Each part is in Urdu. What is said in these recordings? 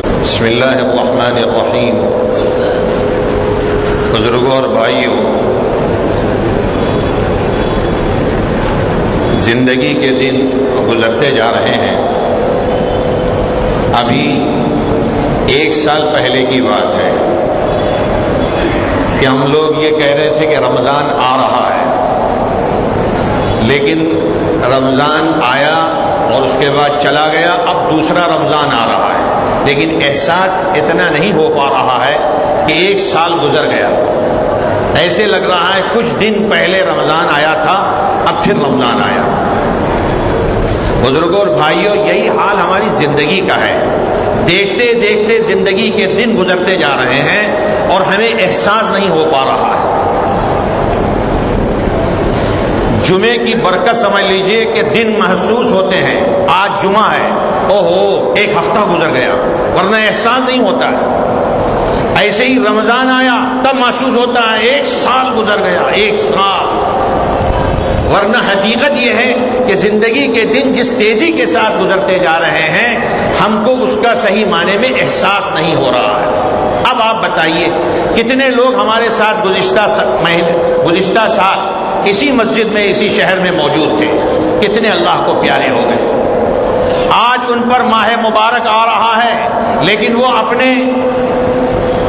بسم اللہ الرحمن الرحیم۔ بزرگوں اور بھائیوں، زندگی کے دن گزرتے جا رہے ہیں۔ ابھی 1 سال پہلے کی بات ہے کہ ہم لوگ یہ کہہ رہے تھے کہ رمضان آ رہا ہے، لیکن رمضان آیا اور اس کے بعد چلا گیا، اب دوسرا رمضان آ رہا ہے، لیکن احساس اتنا نہیں ہو پا رہا ہے کہ 1 سال گزر گیا۔ ایسے لگ رہا ہے کچھ دن پہلے رمضان آیا تھا، اب پھر رمضان آیا۔ بزرگوں اور بھائیوں، یہی حال ہماری زندگی کا ہے۔ دیکھتے دیکھتے زندگی کے دن گزرتے جا رہے ہیں اور ہمیں احساس نہیں ہو پا رہا ہے۔ جمعے کی برکت سمجھ لیجئے کہ دن محسوس ہوتے ہیں، آج جمعہ ہے، اوہو 1 ہفتہ گزر گیا، ورنہ احساس نہیں ہوتا ہے۔ ایسے ہی رمضان آیا تب محسوس ہوتا ہے 1 سال گزر گیا، 1 سال، ورنہ حقیقت یہ ہے کہ زندگی کے دن جس تیزی کے ساتھ گزرتے جا رہے ہیں، ہم کو اس کا صحیح معنی میں احساس نہیں ہو رہا ہے۔ اب آپ بتائیے کتنے لوگ ہمارے ساتھ گزشتہ سال اسی مسجد میں، اسی شہر میں موجود تھے، کتنے اللہ کو پیارے ہو گئے۔ آج ان پر ماہ مبارک آ رہا ہے، لیکن وہ اپنے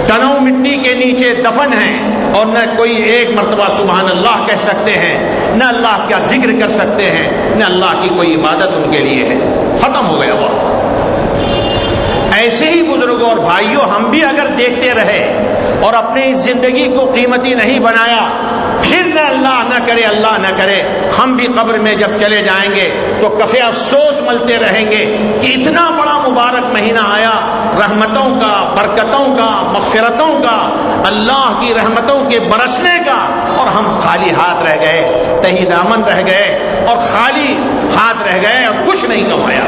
تنوں مٹی کے نیچے دفن ہیں اور نہ کوئی ایک مرتبہ سبحان اللہ کہہ سکتے ہیں، نہ اللہ کا ذکر کر سکتے ہیں، نہ اللہ کی کوئی عبادت ان کے لیے ہے۔ ختم ہو گیا وقت۔ ایسے ہی بزرگوں اور بھائیوں، ہم بھی اگر دیکھتے رہے اور اپنے اس زندگی کو قیمتی نہیں بنایا، پھر نہ اللہ نہ کرے ہم بھی قبر میں جب چلے جائیں گے تو کفے افسوس ملتے رہیں گے کہ اتنا بڑا مبارک مہینہ آیا، رحمتوں کا، برکتوں کا، مغفرتوں کا، اللہ کی رحمتوں کے برسنے کا، اور ہم خالی ہاتھ رہ گئے، تہی دامن رہ گئے اور خالی ہاتھ رہ گئے اور کچھ نہیں کمایا۔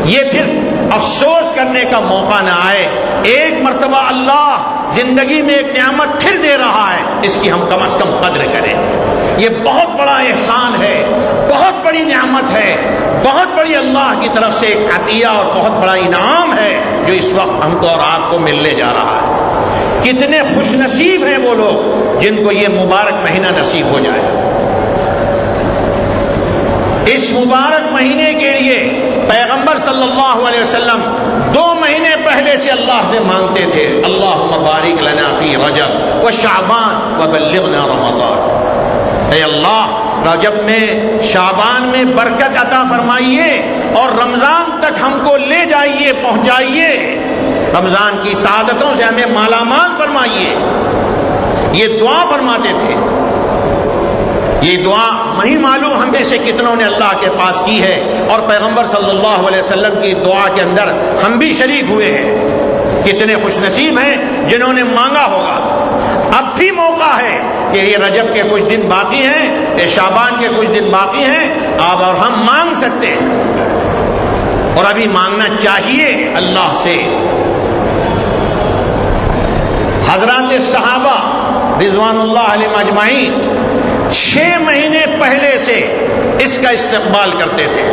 یہ پھر افسوس کرنے کا موقع نہ آئے۔ ایک مرتبہ اللہ زندگی میں ایک نعمت پھر دے رہا ہے، اس کی ہم کم از کم قدر کریں۔ یہ بہت بڑا احسان ہے، بہت بڑی نعمت ہے، بہت بڑی اللہ کی طرف سے ایک عطیہ اور بہت بڑا انعام ہے جو اس وقت ہم کو اور آپ کو ملنے جا رہا ہے۔ کتنے خوش نصیب ہیں وہ لوگ جن کو یہ مبارک مہینہ نصیب ہو جائے۔ اس مبارک مہینے کے لیے پیغمبر صلی اللہ علیہ وسلم 2 مہینے پہلے سے اللہ سے مانگتے تھے، اللہم بارک لنا فی رجب و شعبان وبلغنا رمضان۔ اے اللہ، رجب میں، شعبان میں برکت عطا فرمائیے اور رمضان تک ہم کو لے جائیے، پہنچائیے، رمضان کی سعادتوں سے ہمیں مالا مال فرمائیے۔ یہ دعا فرماتے تھے۔ یہ دعا نہیں معلوم ہم میں سے کتنوں نے اللہ کے پاس کی ہے، اور پیغمبر صلی اللہ علیہ وسلم کی دعا کے اندر ہم بھی شریک ہوئے ہیں۔ کتنے خوش نصیب ہیں جنہوں نے مانگا ہوگا۔ اب بھی موقع ہے کہ یہ رجب کے کچھ دن باقی ہیں، یہ شعبان کے کچھ دن باقی ہیں، آپ اور ہم مانگ سکتے ہیں، اور ابھی مانگنا چاہیے اللہ سے۔ حضرات صحابہ رضوان اللہ علیہم اجمعین 6 مہینے پہلے سے اس کا استقبال کرتے تھے۔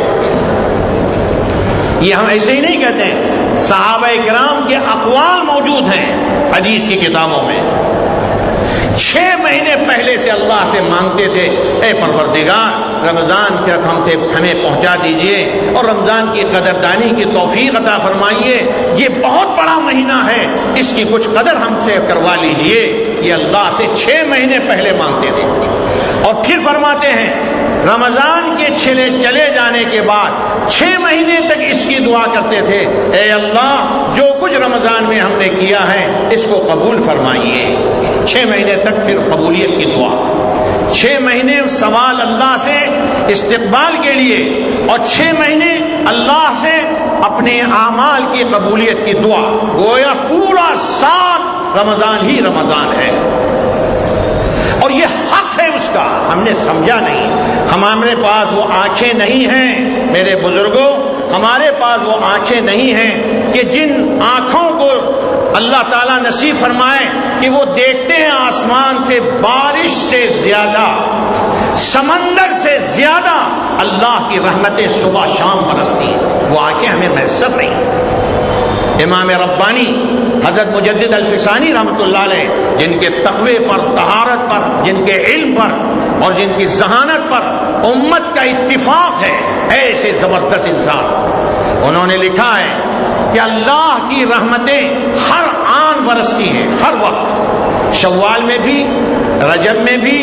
یہ ہم ایسے ہی نہیں کہتے ہیں، صحابہ کرام کے اقوال موجود ہیں حدیث کی کتابوں میں۔ 6 مہینے پہلے سے اللہ سے مانگتے تھے، اے پروردگار رمضان تک ہمیں پہنچا دیجئے اور رمضان کی قدردانی کی توفیق عطا فرمائیے۔ یہ بہت بڑا مہینہ ہے، اس کی کچھ قدر ہم سے کروا لیجئے۔ یہ اللہ سے 6 مہینے پہلے مانگتے تھے، اور پھر فرماتے ہیں رمضان کے چلے جانے کے بعد 6 مہینے تک اس کی دعا کرتے تھے، اے اللہ جو کچھ رمضان میں ہم نے کیا ہے اس کو قبول فرمائیے۔ 6 مہینے تک پھر قبولیت کی دعا، 6 مہینے سوال اللہ سے استقبال کے لیے، اور 6 مہینے اللہ سے اپنے اعمال کی قبولیت کی دعا۔ گویا پورا سال رمضان ہی رمضان ہے، اور یہ حق ہے اس کا، ہم نے سمجھا نہیں۔ ہمارے پاس وہ آنکھیں نہیں ہیں میرے بزرگوں، ہمارے پاس وہ آنکھیں نہیں ہیں کہ جن آنکھوں کو اللہ تعالیٰ نصیب فرمائے کہ وہ دیکھتے ہیں آسمان سے بارش سے زیادہ، سمندر سے زیادہ اللہ کی رحمتیں صبح شام برستی ہیں، وہ آنکھیں ہمیں میسر نہیں۔ امام ربانی حضرت مجدد الفسانی رحمۃ اللہ علیہ، جن کے تقوی پر، طہارت پر، جن کے علم پر اور جن کی ذہانت پر امت کا اتفاق ہے، ایسے زبردست انسان، انہوں نے لکھا ہے کہ اللہ کی رحمتیں ہر آن برستی ہیں، ہر وقت، شوال میں بھی، رجب میں بھی،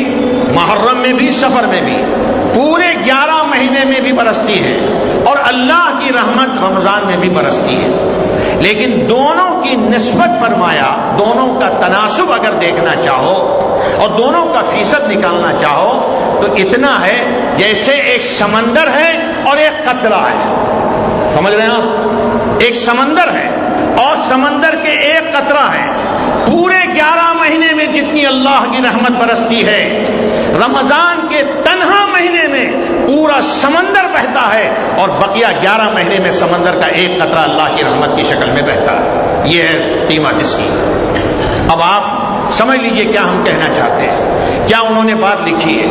محرم میں بھی، سفر میں بھی، پورے 11 مہینے میں بھی برستی ہے، اور اللہ کی رحمت رمضان میں بھی برستی ہے۔ لیکن دونوں کی نسبت فرمایا، دونوں کا تناسب اگر دیکھنا چاہو اور دونوں کا فیصد نکالنا چاہو تو اتنا ہے جیسے ایک سمندر ہے اور ایک قطرہ ہے۔ سمجھ رہے ہیں آپ؟ ایک سمندر ہے اور سمندر کے ایک قطرہ ہے۔ پورے 11 مہینے میں جتنی اللہ کی رحمت برستی ہے، رمضان کے تنہا مہینے میں پورا سمندر بہتا ہے، اور بقیہ 11 مہینے میں سمندر کا ایک قطرہ اللہ کی رحمت کی شکل میں بہتا ہے۔ یہ ہے قیمت اس کی۔ اب آپ سمجھ لیجئے کیا ہم کہنا چاہتے ہیں، کیا انہوں نے بات لکھی ہے۔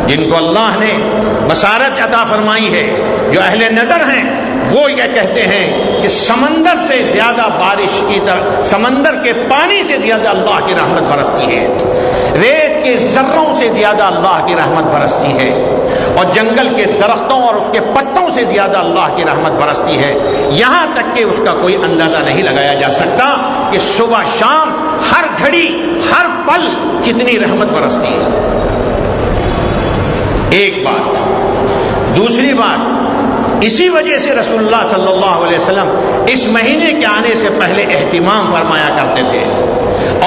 جن کو اللہ نے بصارت عطا فرمائی ہے، جو اہل نظر ہیں، وہ یہ کہتے ہیں کہ سمندر سے زیادہ بارش کی طرح، سمندر کے پانی سے زیادہ اللہ کی رحمت برستی ہے، ریت کے ذروں سے زیادہ اللہ کی رحمت برستی ہے، اور جنگل کے درختوں اور اس کے پتوں سے زیادہ اللہ کی رحمت برستی ہے، یہاں تک کہ اس کا کوئی اندازہ نہیں لگایا جا سکتا کہ صبح شام ہر گھڑی ہر پل کتنی رحمت برستی ہے۔ ایک بات۔ دوسری بات، اسی وجہ سے رسول اللہ صلی اللہ علیہ وسلم اس مہینے کے آنے سے پہلے اہتمام فرمایا کرتے تھے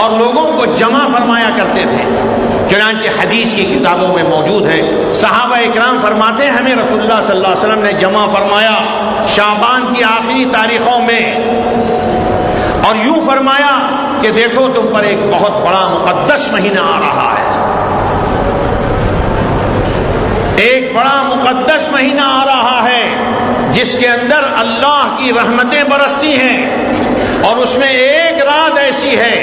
اور لوگوں کو جمع فرمایا کرتے تھے۔ چنانچہ حدیث کی کتابوں میں موجود ہے، صحابہ اکرام فرماتے ہیں ہمیں رسول اللہ صلی اللہ علیہ وسلم نے جمع فرمایا شعبان کی آخری تاریخوں میں، اور یوں فرمایا کہ دیکھو تم پر ایک بہت بڑا مقدس مہینہ آ رہا ہے، ایک بڑا مقدس مہینہ آ رہا ہے جس کے اندر اللہ کی رحمتیں برستی ہیں، اور اس میں ایک رات ایسی ہے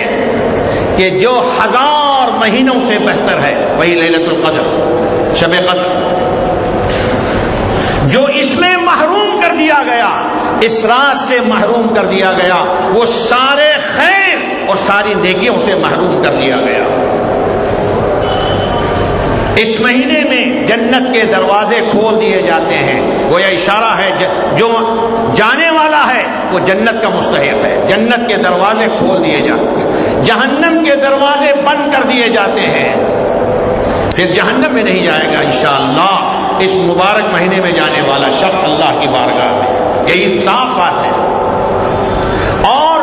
کہ جو 1000 مہینوں سے بہتر ہے، وہی لیلۃ القدر، شب قدر، جو اس میں محروم کر دیا گیا، اس رات سے محروم کر دیا گیا، وہ سارے خیر اور ساری نیکیوں سے محروم کر دیا گیا۔ اس مہینے میں جنت کے دروازے کھول دیے جاتے ہیں، گویا اشارہ ہے جو جانے والا ہے وہ جنت کا مستحق ہے، جنت کے دروازے کھول دیے جاتے ہیں، جہنم کے دروازے بند کر دیے جاتے ہیں، پھر جہنم میں نہیں جائے گا انشاءاللہ اس مبارک مہینے میں جانے والا شخص اللہ کی بارگاہ میں۔ یہی صاف بات ہے۔ اور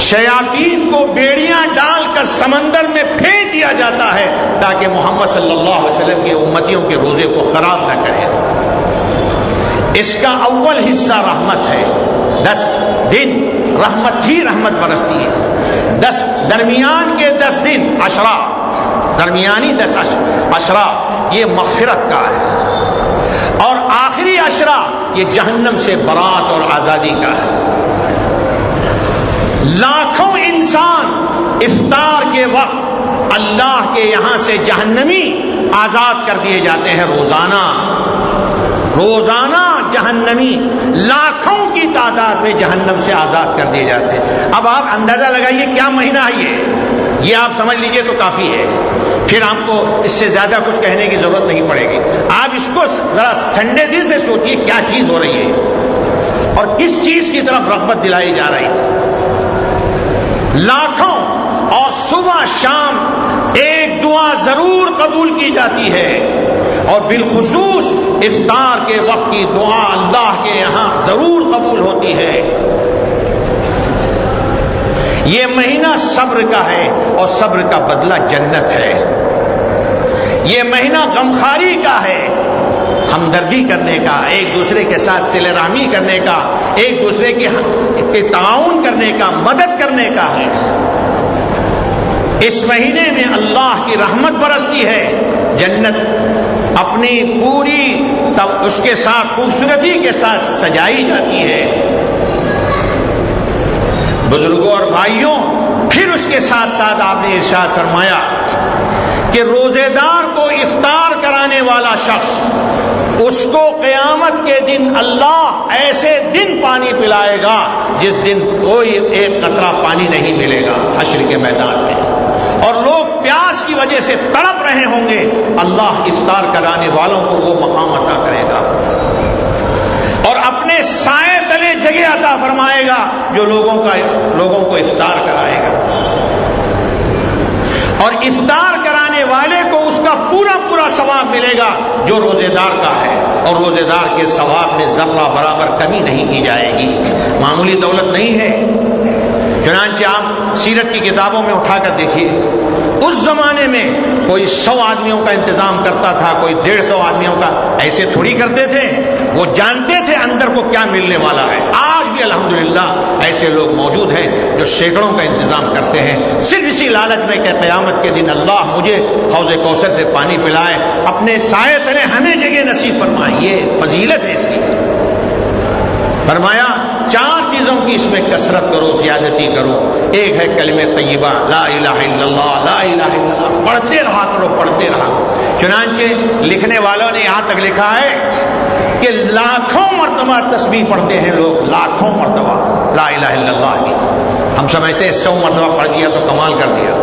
شیاطین کو بیڑیاں ڈال کر سمندر میں پھینک دیا جاتا ہے تاکہ محمد صلی اللہ علیہ وسلم کی امتیوں کے روزے کو خراب نہ کرے۔ اس کا اول حصہ رحمت ہے، 10 دن رحمت ہی رحمت برستی ہے، 10 درمیان کے 10 دن عشرہ، درمیانی 10 عشرہ یہ مغفرت کا ہے، اور آخری عشرہ یہ جہنم سے برات اور آزادی کا ہے۔ لاکھوں انسان افطار کے وقت اللہ کے یہاں سے جہنمی آزاد کر دیے جاتے ہیں، روزانہ جہنمی لاکھوں کی تعداد میں جہنم سے آزاد کر دیے جاتے ہیں۔ اب آپ اندازہ لگائیے کیا مہینہ ہے یہ آپ سمجھ لیجئے تو کافی ہے، پھر ہم کو اس سے زیادہ کچھ کہنے کی ضرورت نہیں پڑے گی۔ آپ اس کو ذرا ٹھنڈے دل سے سوچیے کیا چیز ہو رہی ہے اور کس چیز کی طرف رغبت دلائی جا رہی ہے۔ لاکھوں، اور صبح شام ایک دعا ضرور قبول کی جاتی ہے، اور بالخصوص افطار کے وقت کی دعا اللہ کے یہاں ضرور قبول ہوتی ہے۔ یہ مہینہ صبر کا ہے اور صبر کا بدلہ جنت ہے۔ یہ مہینہ غمخواری کا ہے، ہمدردی کرنے کا، ایک دوسرے کے ساتھ صلہ رحمی کرنے کا، ایک دوسرے کے تعاون کرنے کا، مدد کرنے کا ہے۔ اس مہینے میں اللہ کی رحمت برستی ہے، جنت اپنی پوری اس کے ساتھ خوبصورتی کے ساتھ سجائی جاتی ہے۔ بزرگوں اور بھائیوں، پھر اس کے ساتھ ساتھ آپ نے ارشاد فرمایا کہ روزے دار کو افطار کرانے والا شخص اس کو قیامت کے دن اللہ ایسے دن پانی پلائے گا جس دن کوئی ایک قطرہ پانی نہیں ملے گا حشر کے میدان میں، اور لوگ پیاس کی وجہ سے تڑپ رہے ہوں گے، اللہ افطار کرانے والوں کو وہ مقام عطا کرے گا اور اپنے سائے تلے جگہ عطا فرمائے گا جو لوگوں کو افطار کرائے گا، اور افطار کرانے والے کو اس کا پورا پورا ثواب ملے گا جو روزے دار کا ہے، اور روزے دار کے ثواب میں ذرہ برابر کمی نہیں کی جائے گی، معمولی دولت نہیں ہے۔ چنانچہ آپ سیرت کی کتابوں میں اٹھا کر دیکھیے، اس زمانے میں کوئی 100 آدمیوں کا انتظام کرتا تھا، کوئی 150 آدمیوں کا، ایسے تھوڑی کرتے تھے، وہ جانتے تھے اندر کو کیا ملنے والا ہے۔ آج بھی الحمدللہ ایسے لوگ موجود ہیں جو سینکڑوں کا انتظام کرتے ہیں، صرف اسی لالچ میں کہ قیامت کے دن اللہ مجھے حوض کوثر سے پانی پلائے، اپنے سائے تلے ہمیں جگہ نصیب فرمائے، یہ فضیلت ہے اس کی۔ فرمایا 4 چیزوں کی اس میں کثرت کرو، زیادتی کرو۔ ایک ہے کلمہ طیبہ، لا الہ الا اللہ، لا الہ الا اللہ، پڑھتے رہا کرو، پڑھتے رہا۔ چنانچہ لکھنے والوں نے یہاں تک لکھا ہے کہ لاکھوں مرتبہ تسبیح پڑھتے ہیں لوگ، لاکھوں مرتبہ لا الہ الا اللہ کی۔ ہم سمجھتے ہیں 100 مرتبہ پڑھ دیا تو کمال کر دیا،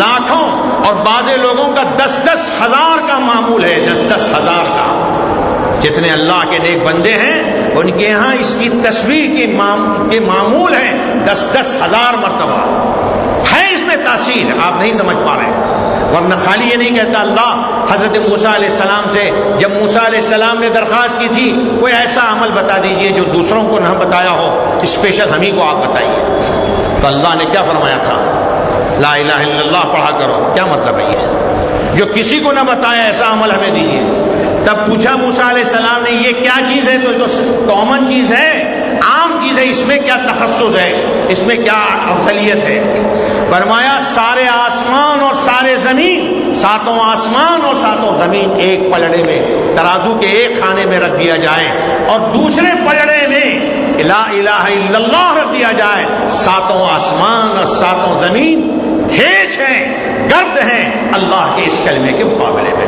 لاکھوں، اور بعض لوگوں کا 10-10 ہزار کا معمول ہے، 10-10 ہزار کا۔ جتنے اللہ کے نیک بندے ہیں ان کے ہاں اس کی تسبیح کے معمول ہے 10-10 ہزار مرتبہ۔ ہے اس میں تاثیر، آپ نہیں سمجھ پا رہے، ورنہ خالی یہ نہیں کہتا اللہ۔ حضرت موسیٰ علیہ السلام سے جب موسیٰ علیہ السلام نے درخواست کی تھی کوئی ایسا عمل بتا دیجئے جو دوسروں کو نہ بتایا ہو، اسپیشل ہم ہی کو آپ بتائیے، تو اللہ نے کیا فرمایا تھا؟ لا الہ الا اللہ پڑھا کرو۔ کیا مطلب ہے یہ؟ جو کسی کو نہ بتایا ایسا عمل ہمیں دیجیے۔ تب پوچھا موسیٰ علیہ السلام نے یہ کیا چیز ہے؟ تو کامن چیز ہے، عام چیز ہے، اس میں کیا تخصص ہے، اس میں کیا افضلیت ہے؟ فرمایا سارے آسمان اور سارے زمین، 7 آسمان اور 7 زمین ایک پلڑے میں، ترازو کے ایک خانے میں رکھ دیا جائے، اور دوسرے پلڑے میں لا الہ الا اللہ رکھ دیا جائے۔ 7 آسمان اور 7 زمین ہیچ ہیں، گرد ہیں اللہ کے اس کلمے کے مقابلے میں۔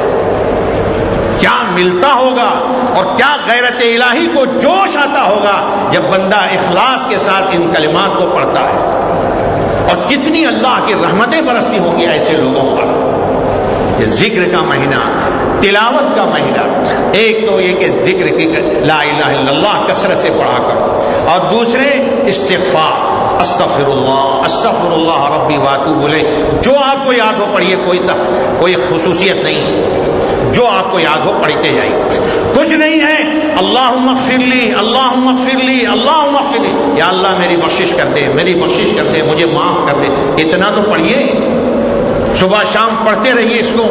کیا ملتا ہوگا اور کیا غیرت الہی کو جوش آتا ہوگا جب بندہ اخلاص کے ساتھ ان کلمات کو پڑھتا ہے، اور کتنی اللہ کی رحمتیں برستی ہوں گی ایسے لوگوں پر۔ یہ ذکر کا مہینہ، تلاوت کا مہینہ، ایک تو یہ کہ ذکر کی لا الہ الا اللہ کثرت سے پڑھا کرو، اور دوسرے استغفار، استغفر اللہ ربی واتوب الیہ، جو آپ کو یاد ہو پڑھیے، کوئی خصوصیت نہیں، جو آپ کو یاد ہو پڑھتے جائیے، کچھ نہیں ہے۔ اللہم اغفر لی، اللہم اغفر لی، اللہم اغفر لی، یا اللہ میری بخشش کر دے، میری بخشش کر دے، مجھے معاف کر دے، اتنا تو پڑھیے، صبح شام پڑھتے رہیے اس کو۔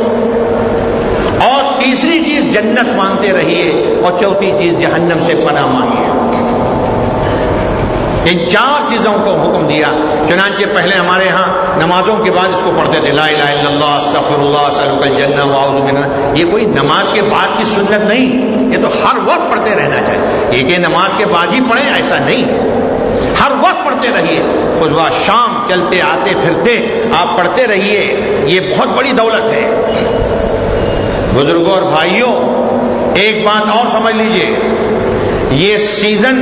اور تیسری چیز جنت مانگتے رہیے، اور چوتھی چیز جہنم سے پناہ مانگیے۔ ان 4 چیزوں کو حکم دیا۔ چنانچہ پہلے ہمارے ہاں نمازوں کے بعد اس کو پڑھتے تھے، لا الہ الا اللہ، استغفر اللہ، اسألک الجنہ واعوذ من۔ یہ کوئی نماز کے بعد کی سنت نہیں، یہ تو ہر وقت پڑھتے رہنا چاہیے۔ یہ کہ نماز کے بعد ہی پڑھیں ایسا نہیں ہے، ہر وقت پڑھتے رہیے، صبح شام چلتے آتے پھرتے آپ پڑھتے رہیے، یہ بہت بڑی دولت ہے۔ بزرگوں اور بھائیوں، ایک بات اور سمجھ لیجئے، یہ سیزن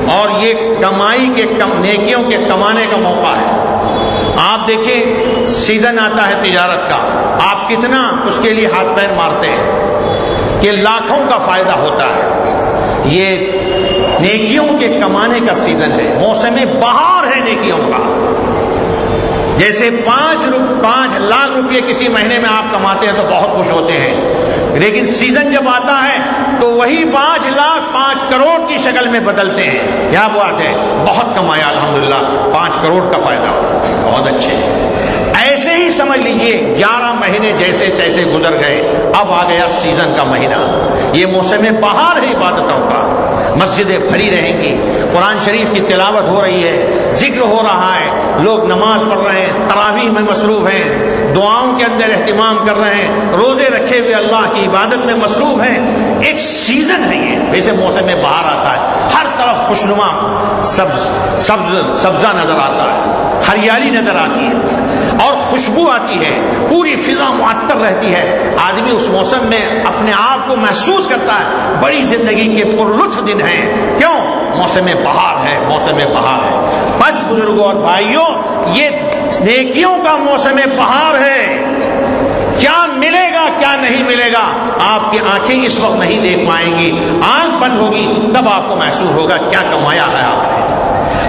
اور یہ کمائی کے نیکیوں کے کمانے کا موقع ہے۔ آپ دیکھیں سیزن آتا ہے تجارت کا، آپ کتنا اس کے لیے ہاتھ پیر مارتے ہیں کہ لاکھوں کا فائدہ ہوتا ہے۔ یہ نیکیوں کے کمانے کا سیزن ہے، موسم بہار ہے نیکیوں کا۔ جیسے 5 لاکھ روپئے کسی مہینے میں آپ کماتے ہیں تو بہت خوش ہوتے ہیں، لیکن سیزن جب آتا ہے تو وہی 5 لاکھ 5 کروڑ کی شکل میں بدلتے ہیں۔ کیا بات ہے، بہت کمایا الحمدللہ، 5 کروڑ کا فائدہ، بہت اچھے۔ ایسے ہی سمجھ لیجئے 11 مہینے جیسے تیسے گزر گئے، اب آ گیا سیزن کا مہینہ۔ یہ موسم بہار ہے عبادتوں کا، مسجدیں بھری رہیں گی، قرآن شریف کی تلاوت ہو رہی ہے، ذکر ہو رہا ہے، لوگ نماز پڑھ رہے ہیں، تراویح میں مصروف ہیں، دعاؤں کے اندر اہتمام کر رہے ہیں، روزے رکھے ہوئے اللہ کی عبادت میں مصروف ہیں۔ ایک سیزن ہے یہ، ویسے موسم بہار آتا ہے، ہر طرف خوشنما سبزہ نظر آتا ہے، ہریالی نظر آتی ہے اور خوشبو آتی ہے، پوری فضا معطر رہتی ہے، آدمی اس موسم میں اپنے آپ کو محسوس کرتا ہے بڑی زندگی کے پرلطف دن ہیں. کیوں؟ موسم بہار ہے، موسم بہار ہے. بس بزرگوں اور بھائیوں، یہ نیکیوں کا موسم بہار ہے. کیا ملے گا کیا نہیں ملے گا آپ کی آنکھیں اس وقت نہیں دیکھ پائیں گی. آنکھ بند ہوگی تب آپ کو محسوس ہوگا کیا کمایا ہے آپ نے،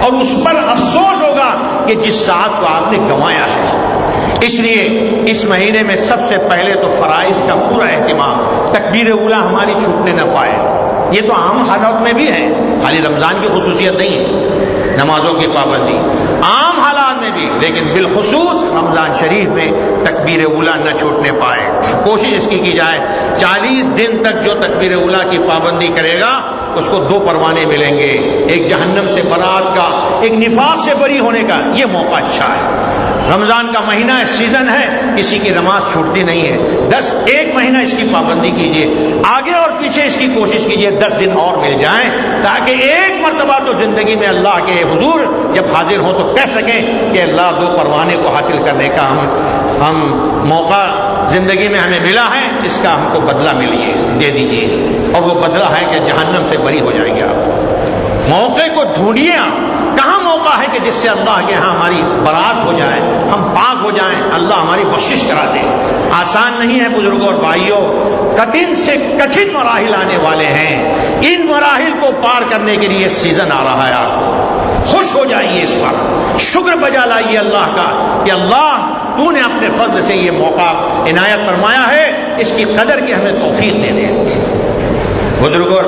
اور اس پر افسوس ہوگا کہ جس ساتھ کو آپ نے گنوایا ہے. اس لیے اس مہینے میں سب سے پہلے تو فرائض کا پورا اہتمام، تکبیر اولیٰ ہماری چھوٹنے نہ پائے. یہ تو عام حالات میں بھی ہے، خالی رمضان کی خصوصیت نہیں ہے نمازوں کی پابندی، عام حالات میں بھی، لیکن بالخصوص رمضان شریف میں تکبیر اولیٰ نہ چھوٹنے پائے. کوشش اس کی جائے 40 دن تک جو تکبیر اولیٰ کی پابندی کرے گا اس کو 2 پروانے ملیں گے، ایک جہنم سے برات کا، ایک نفاق سے بری ہونے کا. یہ موقع اچھا ہے. رمضان کا مہینہ سیزن ہے، کسی کی نماز چھوٹتی نہیں ہے. ایک مہینہ اس کی پابندی کیجیے، آگے اور پیچھے اس کی کوشش کیجیے 10 دن اور مل جائیں، تاکہ ایک مرتبہ تو زندگی میں اللہ کے حضور جب حاضر ہوں تو کہہ سکیں کہ اللہ 2 پروانے کو حاصل کرنے کا ہم موقع زندگی میں ہمیں ملا ہے، اس کا ہم کو بدلہ ملیے، دے دیجیے. اور وہ بدلہ ہے کہ جہنم سے بری ہو جائیں گے آپ. موقع کو ڈھونڈیے آپ. کہاں موقع ہے کہ جس سے اللہ کے ہاں ہماری برات ہو جائے، ہم پاک ہو جائیں، اللہ ہماری بخشش کرا دے. آسان نہیں ہے بزرگوں اور بھائیوں، کٹھن سے کٹھن مراحل آنے والے ہیں. ان مراحل کو پار کرنے کے لیے سیزن آ رہا ہے. آپ کو خوش ہو جائیے، اس پر شکر بجا لائیے اللہ کا کہ اللہ تو نے اپنے فضل سے یہ موقع عنایت فرمایا ہے، اس کی قدر کی ہمیں توفیق دے دے. بزرگوں اور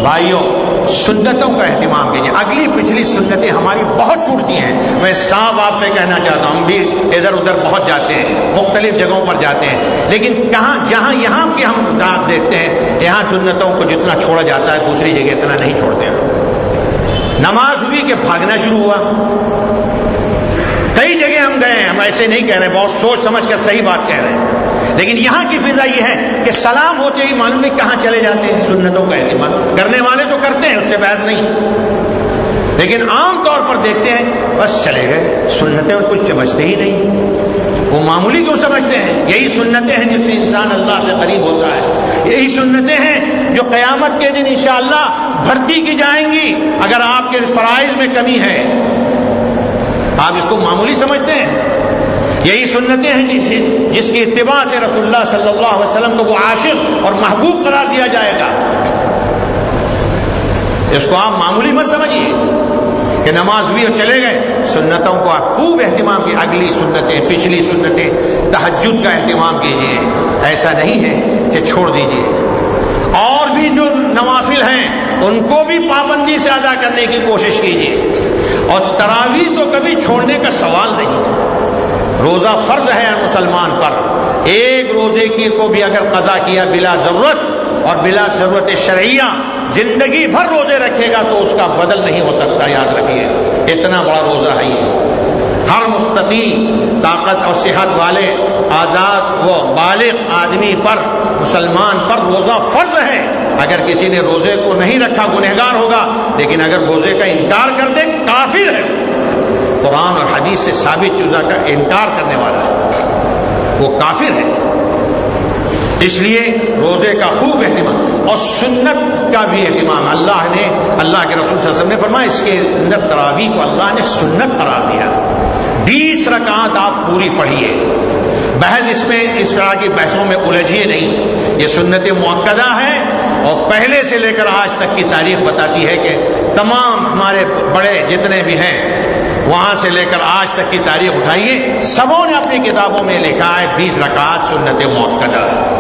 بھائیوں، سنتوں کا اہتمام کیجیے. اگلی پچھلی سنتیں ہماری بہت چھوٹتی ہیں. میں صاف آپ سے کہنا چاہتا ہوں، ہم بھی ادھر ادھر بہت جاتے ہیں، مختلف جگہوں پر جاتے ہیں، لیکن جہاں یہاں کی ہم دیکھتے ہیں یہاں سنتوں کو جتنا چھوڑا جاتا ہے دوسری جگہ اتنا نہیں چھوڑتے ہیں. نماز ہوئی کہ بھاگنا شروع ہوا. کئی جگہ ہم گئے ہیں، ہم ایسے نہیں کہہ رہے، بہت سوچ سمجھ کر صحیح بات کہہ رہے ہیں، لیکن یہاں کی فضا یہ ہے کہ سلام ہوتے ہی معلوم نہیں کہاں چلے جاتے ہیں. سنتوں کا اہتمام کرنے والے تو کرتے ہیں، اس سے بحث نہیں، لیکن عام طور پر دیکھتے ہیں بس چلے گئے. سنتیں کچھ سمجھتے ہی نہیں، وہ معمولی کیوں سمجھتے ہیں؟ یہی سنتیں ہیں جس سے انسان اللہ سے قریب ہوتا ہے. یہی سنتیں ہیں جو قیامت کے دن انشاءاللہ بھرتی کی جائیں گی. اگر آپ کے فرائض میں کمی ہے آپ اس کو معمولی سمجھتے ہیں. یہی سنتیں ہیں جس کی اتباع سے رسول اللہ صلی اللہ علیہ وسلم کو وہ عاشق اور محبوب قرار دیا جائے گا. اس کو آپ معمولی مت سمجھیے کہ نماز ہوئی اور چلے گئے. سنتوں کو آپ خوب اہتمام کی، اگلی سنتیں، پچھلی سنتیں، تہجد کا اہتمام کیجیے. ایسا نہیں ہے کہ چھوڑ دیجیے. اور بھی جو نوافل ہیں ان کو بھی پابندی سے ادا کرنے کی کوشش کیجیے. اور تراویح تو کبھی چھوڑنے کا سوال نہیں. روزہ فرض ہے مسلمان پر. ایک روزے کی کو بھی اگر قضا کیا بلا ضرورت اور بلا ضرورت شرعیہ زندگی بھر روزے رکھے گا تو اس کا بدل نہیں ہو سکتا. یاد رکھیے اتنا بڑا روزہ ہے یہ. ہر مستطیع طاقت اور صحت والے آزاد و بالغ آدمی پر، مسلمان پر روزہ فرض ہے. اگر کسی نے روزے کو نہیں رکھا گنہگار ہوگا، لیکن اگر روزے کا انکار کر دے کافر ہے. قرآن اور حدیث سے ثابت چیزوں کا انکار کرنے والا ہے، وہ کافر ہے. اس لیے روزے کا خوب اہتمام اور سنت کا بھی اہتمام. اللہ کے رسول صلی اللہ علیہ وسلم نے فرمایا اس کے اندر تراویح کو اللہ نے سنت قرار دیا. 20 رکعات آپ پوری پڑھیے. بحث اس طرح کی بحثوں میں الجھیے نہیں. یہ سنت مؤکدہ ہے اور پہلے سے لے کر آج تک کی تاریخ بتاتی ہے کہ تمام ہمارے بڑے جتنے بھی ہیں وہاں سے لے کر آج تک کی تاریخ اٹھائیے، سبوں نے اپنی کتابوں میں لکھا ہے 20 رکعات سنت مؤکدہ ہے.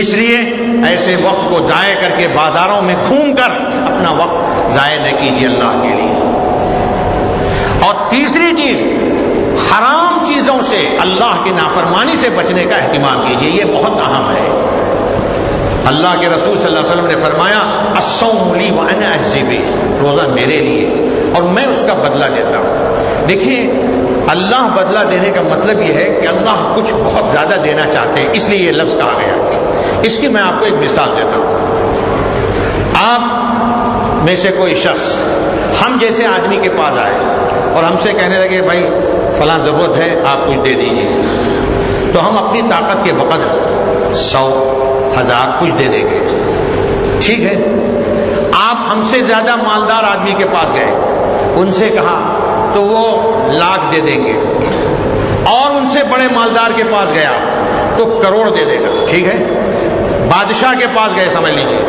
اس لیے ایسے وقت کو ضائع کر کے بازاروں میں گھوم کر اپنا وقت ضائع نہ کیجیے اللہ کے لیے. اور تیسری چیز، حرام چیزوں سے، اللہ کی نافرمانی سے بچنے کا اہتمام کیجیے. یہ بہت اہم ہے. اللہ کے رسول صلی اللہ علیہ وسلم نے فرمایا الصوم لی وانا اجزی بہ، روزہ میرے لیے اور میں اس کا بدلہ دیتا ہوں. دیکھیے اللہ بدلہ دینے کا مطلب یہ ہے کہ اللہ کچھ بہت زیادہ دینا چاہتے ہیں، اس لیے یہ لفظ کہا گیا. اس کی میں آپ کو ایک مثال دیتا ہوں. آپ میں سے کوئی شخص ہم جیسے آدمی کے پاس آئے اور ہم سے کہنے لگے بھائی فلاں ضرورت ہے آپ کچھ دے دیجیے، تو ہم اپنی طاقت کے بقدر 100 1000 کچھ دے دیں گے، ٹھیک ہے۔ آپ ہم سے زیادہ مالدار آدمی کے پاس گئے، ان سے کہا تو وہ 1,00,000 دے دیں گے، اور ان سے بڑے مالدار کے پاس گیا تو کروڑ دے دے گا، ٹھیک ہے۔ بادشاہ کے پاس گئے سمجھ لیجیے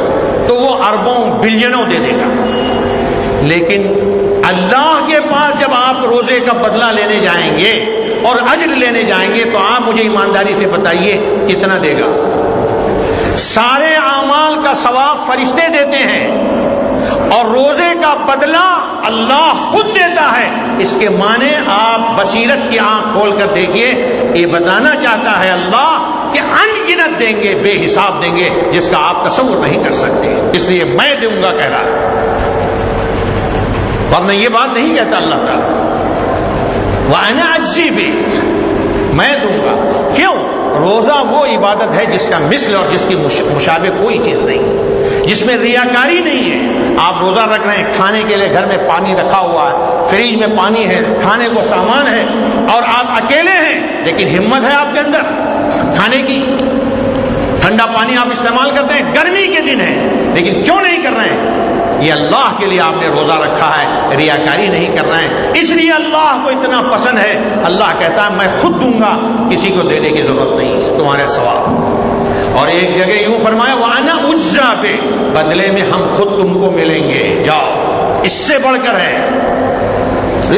تو وہ اربوں بلینوں دے دے گا، لیکن اللہ کے پاس جب آپ روزے کا بدلہ لینے جائیں گے اور اجر لینے جائیں گے تو آپ مجھے ایمانداری سے بتائیے کتنا دے گا؟ سارے اعمال کا ثواب فرشتے دیتے ہیں اور روزے کا بدلہ اللہ خود دیتا ہے۔ اس کے معنی آپ بصیرت کی آنکھ کھول کر دیکھیے، یہ بتانا چاہتا ہے اللہ کہ ان گنت دیں گے، بے حساب دیں گے، جس کا آپ تصور نہیں کر سکتے، اس لیے میں دوں گا کہہ رہا ہے، ورنہ یہ بات نہیں کہتا اللہ تعالیٰ وَأَنَا أَجْزِي بِهِ، میں دوں گا۔ کیوں؟ روزہ وہ عبادت ہے جس کا مثل اور جس کی مشابہ کوئی چیز نہیں ہے، جس میں ریاکاری نہیں ہے۔ آپ روزہ رکھ رہے ہیں، کھانے کے لیے گھر میں پانی رکھا ہوا ہے، فریج میں پانی ہے، کھانے کو سامان ہے، اور آپ اکیلے ہیں، لیکن ہمت ہے آپ کے اندر کھانے کی، ٹھنڈا پانی آپ استعمال کرتے ہیں، گرمی کے دن ہے، لیکن کیوں نہیں کر رہے ہیں؟ یہ اللہ کے لیے آپ نے روزہ رکھا ہے، ریاکاری نہیں کرنا ہے، اس لیے اللہ کو اتنا پسند ہے۔ اللہ کہتا ہے میں خود دوں گا، کسی کو دینے کی ضرورت نہیں ہے تمہارے ثواب۔ اور ایک جگہ یوں فرمایا وَأَنَا أُجْزَىٰ بِهِ، بدلے میں ہم خود تم کو ملیں گے، جاؤ، اس سے بڑھ کر ہے،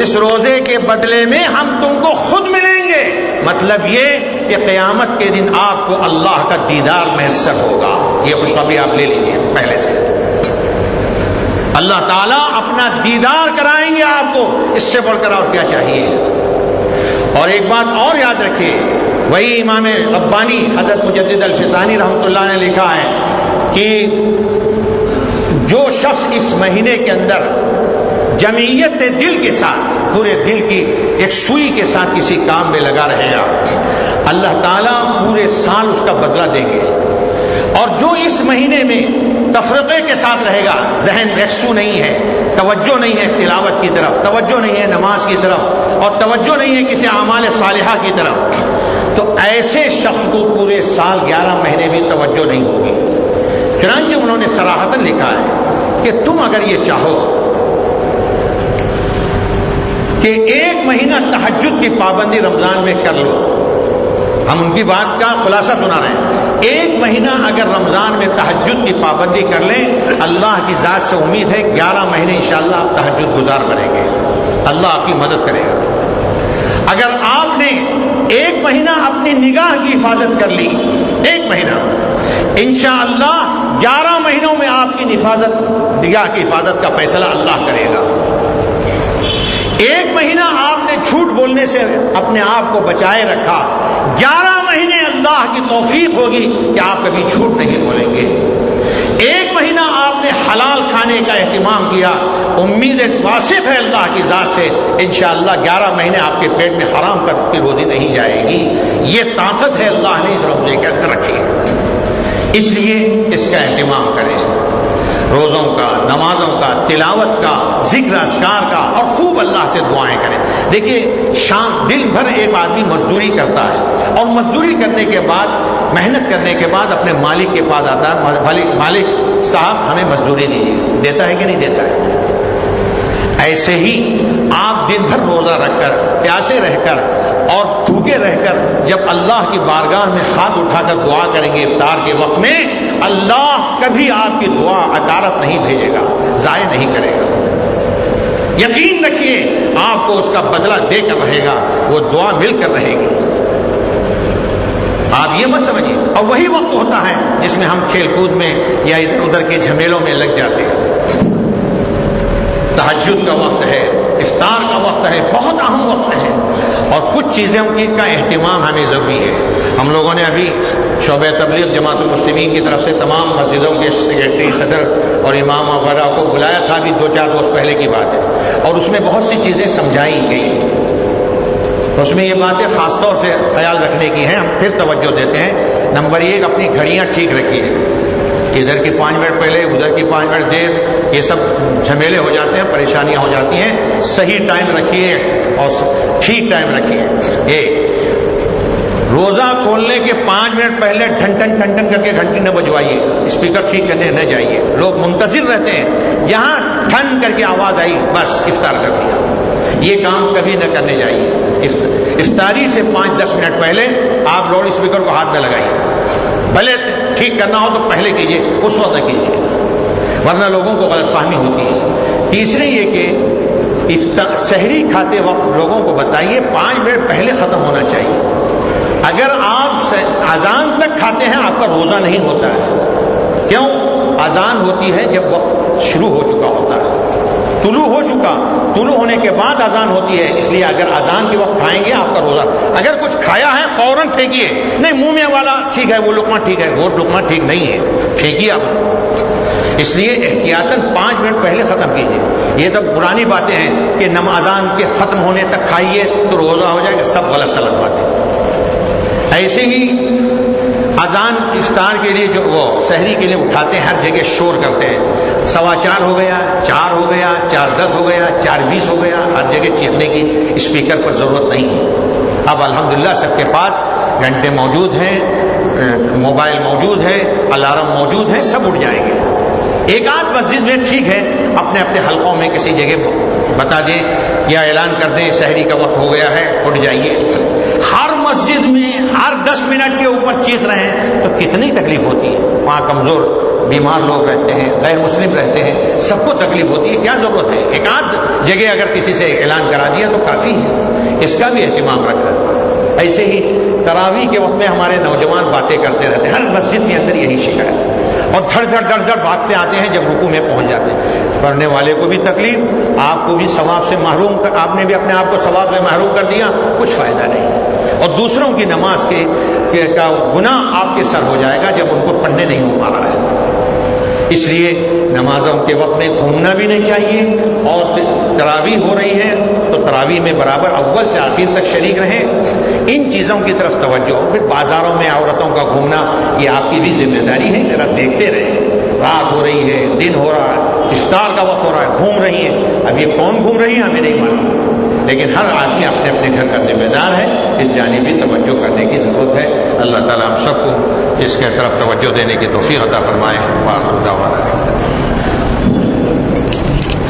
اس روزے کے بدلے میں ہم تم کو خود ملیں گے۔ مطلب یہ کہ قیامت کے دن آپ کو اللہ کا دیدار میسر ہوگا، یہ خوشخبری آپ لے لیجیے پہلے سے، اللہ تعالیٰ اپنا دیدار کرائیں گے آپ کو، اس سے بڑھ کر اور کیا چاہیے؟ اور ایک بات اور یاد رکھیے، وہی امام ربانی حضرت مجدد الفسانی رحمۃ اللہ نے لکھا ہے کہ جو شخص اس مہینے کے اندر جمعیت دل کے ساتھ، پورے دل کی ایک سوئی کے ساتھ کسی کام میں لگا رہے گا، اللہ تعالیٰ پورے سال اس کا بدلہ دیں گے۔ اور جو اس مہینے میں تفرقے کے ساتھ رہے گا، ذہن یکسو نہیں ہے، توجہ نہیں ہے تلاوت کی طرف، توجہ نہیں ہے نماز کی طرف، اور توجہ نہیں ہے کسی اعمال صالحہ کی طرف، تو ایسے شخص کو پورے سال 11 مہینے بھی توجہ نہیں ہوگی۔ چنانچہ انہوں نے صراحتاً لکھا ہے کہ تم اگر یہ چاہو کہ 1 مہینہ تہجد کی پابندی رمضان میں کر لو، ہم ان کی بات کا خلاصہ سنا رہے ہیں، 1 مہینہ اگر رمضان میں تہجد کی پابندی کر لیں، اللہ کی ذات سے امید ہے 11 مہینے انشاءاللہ آپ تہجد گزار بنیں گے، اللہ آپ کی مدد کرے گا۔ اگر آپ نے 1 مہینہ اپنی نگاہ کی حفاظت کر لی، 1 مہینہ، انشاءاللہ 11 مہینوں میں آپ کی نگاہ کی حفاظت کا فیصلہ اللہ کرے گا۔ 1 مہینہ آپ نے جھوٹ بولنے سے اپنے آپ کو بچائے رکھا، 11 مہینے اللہ کی توفیق ہوگی کہ آپ کبھی جھوٹ نہیں بولیں گے۔ 1 مہینہ آپ نے حلال کھانے کا اہتمام کیا، امید واثق ہے اللہ کی ذات سے انشاءاللہ 11 مہینے آپ کے پیٹ میں حرام کی روزی نہیں جائے گی۔ یہ طاقت ہے اللہ نے اس روزے کے اندر رکھی ہے، اس لیے اس کا اہتمام کریں، روزوں کا، نمازوں کا، تلاوت کا، ذکر اذکار کا، اور خوب اللہ سے دعائیں کریں۔ دیکھیے شام دن بھر ایک آدمی مزدوری کرتا ہے، اور مزدوری کرنے کے بعد، محنت کرنے کے بعد اپنے مالک کے پاس آتا ہے، مالک صاحب ہمیں مزدوری دیجیے، دیتا ہے کہ نہیں دیتا ہے؟ ایسے ہی آپ دن بھر روزہ رکھ کر، پیاسے رہ کر اور بھوکے رہ کر جب اللہ کی بارگاہ میں ہاتھ اٹھا کر دعا کریں گے افطار کے وقت میں، اللہ کبھی آپ کی دعا عکارت نہیں بھیجے گا، ضائع نہیں کرے گا۔ یقین رکھیے آپ کو اس کا بدلہ دے کر رہے گا، وہ دعا مل کر رہے گی، آپ یہ مت سمجھیے۔ اور وہی وقت ہوتا ہے جس میں ہم کھیل کود میں یا ادھر ادھر کے جھمیلوں میں لگ جاتے ہیں۔ تہجد کا وقت ہے، افطار کا وقت ہے، بہت اہم وقت ہے، اور کچھ چیزوں کا اہتمام ہمیں ضروری ہے۔ ہم لوگوں نے ابھی شعبہ تبلیغ جماعت المسلمین کی طرف سے تمام مسجدوں کے سیکرٹری، صدر اور امام وغیرہ کو بلایا تھا، ابھی 2-4 روز پہلے کی بات ہے، اور اس میں بہت سی چیزیں سمجھائی گئی۔ اس میں یہ باتیں خاص طور سے خیال رکھنے کی ہیں، ہم پھر توجہ دیتے ہیں۔ نمبر 1، اپنی گھڑیاں ٹھیک رکھیے کہ ادھر کی 5 منٹ پہلے، ادھر کی 5 منٹ دیر، یہ سب جھمیلے ہو جاتے ہیں، پریشانیاں ہو جاتی ہیں. صحیح ٹائم رکھیے اور ٹھیک ٹائم رکھیے. روزہ کھولنے کے 5 منٹ پہلے ٹھن ٹھن ٹھن ٹھن کر کے گھنٹی نہ بجوائیے، اسپیکر ٹھیک کرنے نہ جائیے. لوگ منتظر رہتے ہیں، جہاں ٹھن کر کے آواز آئی بس افطار کر دیا. یہ کام کبھی نہ کرنے جائیے. افطاری سے 5-10 منٹ پہلے آپ لاؤڈ اسپیکر کو ہاتھ نہ لگائیے. بھلے ٹھیک کرنا ہو تو پہلے کیجیے، اس وقت نہ کیجیے، ورنہ لوگوں کو غلط فہمی ہوتی ہے. تیسرے یہ کہ سحری کھاتے وقت لوگوں کو بتائیے 5 منٹ پہلے ختم ہونا چاہیے. اگر آپ اذان تک کھاتے ہیں آپ کا روزہ نہیں ہوتا ہے. کیوں؟ اذان ہوتی ہے جب وقت شروع ہو چکا ہوتا ہے، طلوع ہو چکا، طلوع ہونے کے بعد اذان ہوتی ہے. اس لیے اگر اذان کے وقت کھائیں گے آپ کا روزہ. اگر کچھ کھایا ہے فوراً پھینکیے. نہیں، منہ میں والا ٹھیک ہے، وہ لقمہ ٹھیک ہے، وہ لقمہ ٹھیک نہیں ہے، پھینکیے آپ اس کو. اس لیے احتیاطاً 5 منٹ پہلے ختم کیجیے. یہ تو پرانی باتیں ہیں کہ اذان کے ختم ہونے تک کھائیے تو روزہ ہو جائے گا، سب غلط سلط باتیں. ایسے ہی اذان افطار کے لیے جو وہ سحری کے لیے اٹھاتے ہیں، ہر جگہ شور کرتے ہیں. 4:15 ہو گیا، 4 ہو گیا، 4:10 ہو گیا، 4:20 ہو گیا، ہر جگہ چیخنے کی اسپیکر پر ضرورت نہیں ہے. اب الحمدللہ سب کے پاس گھنٹے موجود ہیں، موبائل موجود ہے، الارم موجود ہے، سب اٹھ جائیں گے. ایک آدھ مسجد میں ٹھیک ہے اپنے اپنے حلقوں میں کسی جگہ بتا دیں یا اعلان کر دیں سحری کا وقت ہو گیا ہے، اٹھ جائیے. ہر مسجد میں ہر 10 منٹ کے اوپر چیخ رہے ہیں تو کتنی تکلیف ہوتی ہے. وہاں کمزور بیمار لوگ رہتے ہیں، غیر مسلم رہتے ہیں، سب کو تکلیف ہوتی ہے. کیا ضرورت ہے؟ ایک آدھ جگہ اگر کسی سے اعلان کرا دیا تو کافی ہے. اس کا بھی اہتمام رکھا. ایسے ہی تراویح کے وقت میں ہمارے نوجوان باتیں کرتے رہتے ہیں، ہر مسجد کے اندر یہی شکایت ہے. اور دھڑ دھڑ دھڑ دھڑ بھاگتے آتے ہیں، جب رکوع میں پہنچ جاتے ہیں. پڑھنے والے کو بھی تکلیف، آپ کو بھی ثواب سے محروم، آپ نے بھی اپنے آپ کو ثواب سے محروم کر دیا، کچھ فائدہ نہیں. اور دوسروں کی نماز کا گناہ آپ کے سر ہو جائے گا جب ان کو پڑھنے نہیں ہو پا رہا ہے. اس لیے نمازوں کے وقت میں گھومنا بھی نہیں چاہیے. اور تراویح ہو رہی ہے تو تراویح میں برابر اول سے آخر تک شریک رہیں. ان چیزوں کی طرف توجہ. پھر بازاروں میں عورتوں کا گھومنا یہ آپ کی بھی ذمہ داری ہے، ذرا دیکھتے رہیں. رات ہو رہی ہے، دن ہو رہا ہے، افطار کا وقت ہو رہا ہے، گھوم رہی ہیں. اب یہ کون گھوم رہی ہے ہمیں نہیں معلوم، لیکن ہر آدمی اپنے اپنے گھر کا ذمہ دار ہے. اس جانب بھی توجہ کرنے کی ضرورت ہے. اللہ تعالیٰ ہم سب کو اس کے طرف توجہ دینے کی توفیق عطا فرمائے. وآخر دعوانا